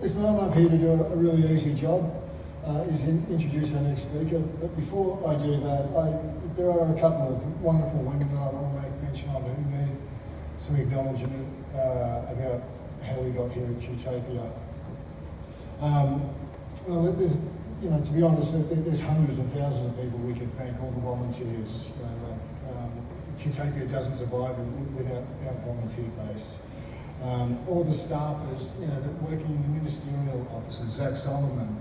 Listen, I'm up here to do a really easy job, is introduce our next speaker. But before I do that, there are a couple of wonderful women that I want to make mention of who need some acknowledgement about how we got here at Qtopia. Well, there's, to be honest, there's hundreds and thousands of people we can thank, all the volunteers. Qtopia doesn't survive without our volunteer base. All the staffers, that working in the ministerial offices, Zach Solomon,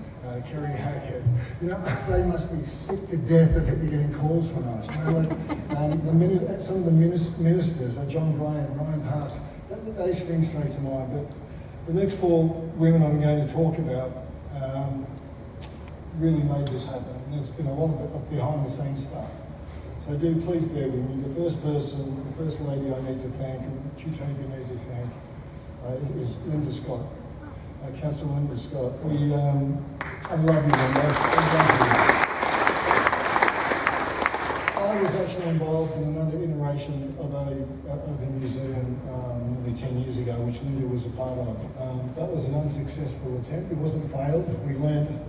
Kerry Hackett, they must be sick to death of getting calls from us. Some of the ministers, John Graham, Ryan Parks, they spring straight to mind. But the next four women I'm going to talk about really made this happen. And there's been a lot of behind the scenes stuff. So do please bear with me. The first lady I need to thank, and Qtopia needs to thank, is Linda Scott, Councillor Linda Scott. I love you, Linda. I was actually involved in another iteration of a museum nearly 10 years ago, which Linda was a part of. That was an unsuccessful attempt. It wasn't failed. We learned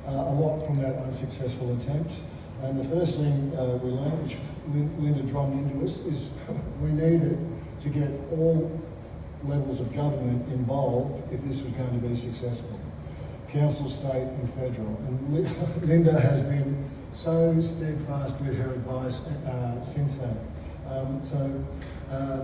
a lot from that unsuccessful attempt. And the first thing we learned, which Linda drummed into us, is we needed to get all levels of government involved if this was going to be successful. Council, state and federal. And Linda has been so steadfast with her advice since then.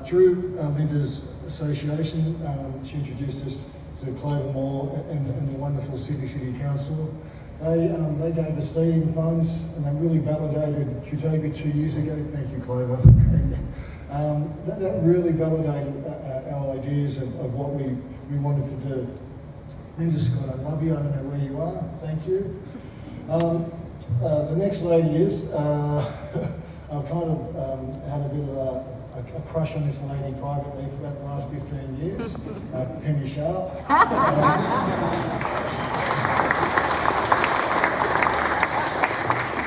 Through Linda's association, she introduced us to Clover Moore and the wonderful Sydney City Council. They gave us seeding funds and they really validated Qtopia 2 years ago. Thank you, Clover. That really validated our ideas of what we wanted to do. Linda Scott, I love you. I don't know where you are. Thank you. The next lady is, I've kind of had a bit of a crush on this lady privately for about the last 15 years, Penny Sharp.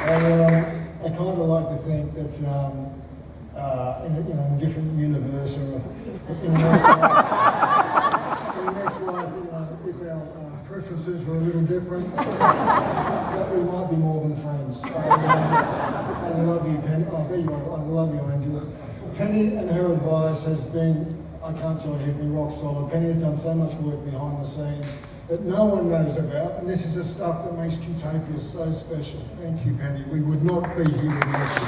I kind of like to think that in a different universe or in the next life, if our preferences were a little different, that we might be more than friends. I love you, Penny. Oh, there you are. I love you, Angela. Penny and her advice has been, I can't tell you, been rock solid. Penny has done so much work behind the scenes that no one knows about, and this is the stuff that makes Qtopia so special. Thank you, Penny. We would not be here without you.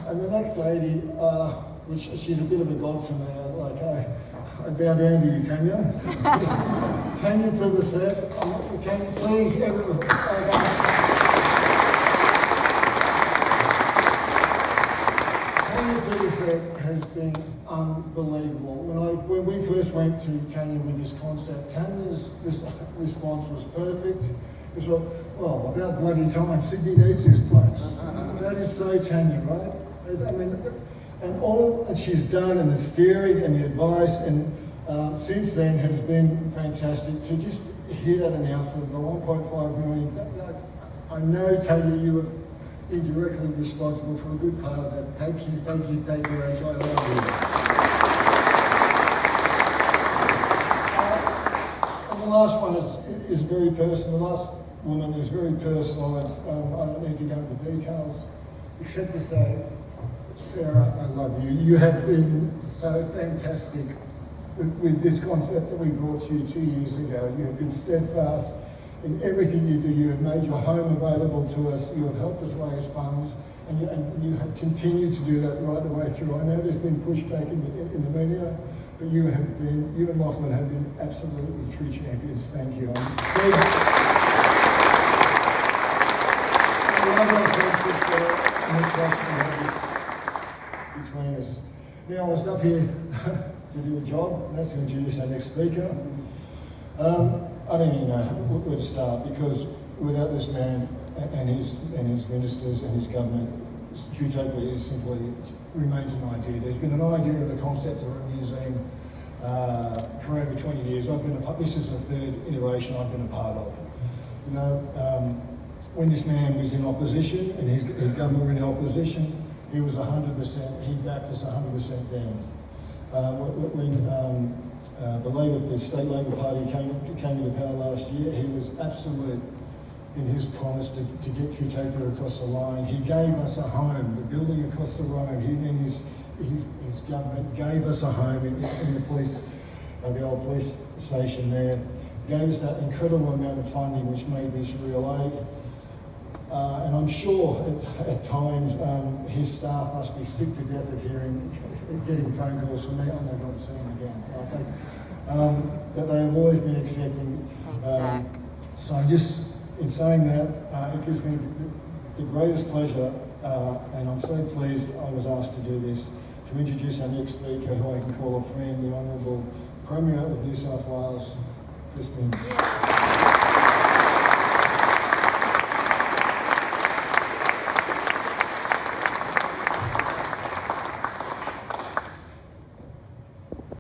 And the next lady, which she's a bit of a god to me, I bow down to you, Tanya. Tanya to the set. Can you please, everyone, has been unbelievable. When we first went to Tanya with this concept, Tanya's response was perfect. It was like, well, about bloody time, Sydney needs this place. That is so Tanya, right? I mean, and all that she's done, and the steering and the advice, and since then has been fantastic. To just hear that announcement of the 1.5 million, I know, Tanya, you were indirectly responsible for a good part of that. Thank you, Rach. I love you. And the last one is very personal. The last woman is very personal. I don't need to go into details, except to say, Sarah, I love you. You have been so fantastic with this concept that we brought to you 2 years ago. You have been steadfast in everything you do. You have made your home available to us. You have helped us raise funds, and you have continued to do that right the way through. I know there's been pushback in the media, but you and Lachlan have been absolutely true champions. Thank you. I love our friendships there, and the trust we have between us. Now, I was up here to do a job, and that's to introduce our next speaker. I don't even know where to start, because without this man and his ministers and his government, Qtopia remains an idea. There's been an idea of the concept of a museum for over 20 years. This is the third iteration I've been a part of. When this man was in opposition and his government were in opposition, he was 100%. He backed us 100% down. When the state Labor Party came into power last year, he was absolute in his promise to get Qtopia across the line. He gave us a home. The building across the road, he and his government gave us a home in the police, the old police station there. Gave us that incredible amount of funding which made this real aid. And I'm sure at times his staff must be sick to death of getting phone calls from me. Oh my God, see him again. Okay. But they have always been accepting. So just in saying that, it gives me the greatest pleasure, and I'm so pleased I was asked to do this, to introduce our next speaker, who I can call a friend, the Honourable Premier of New South Wales, Chris Minns.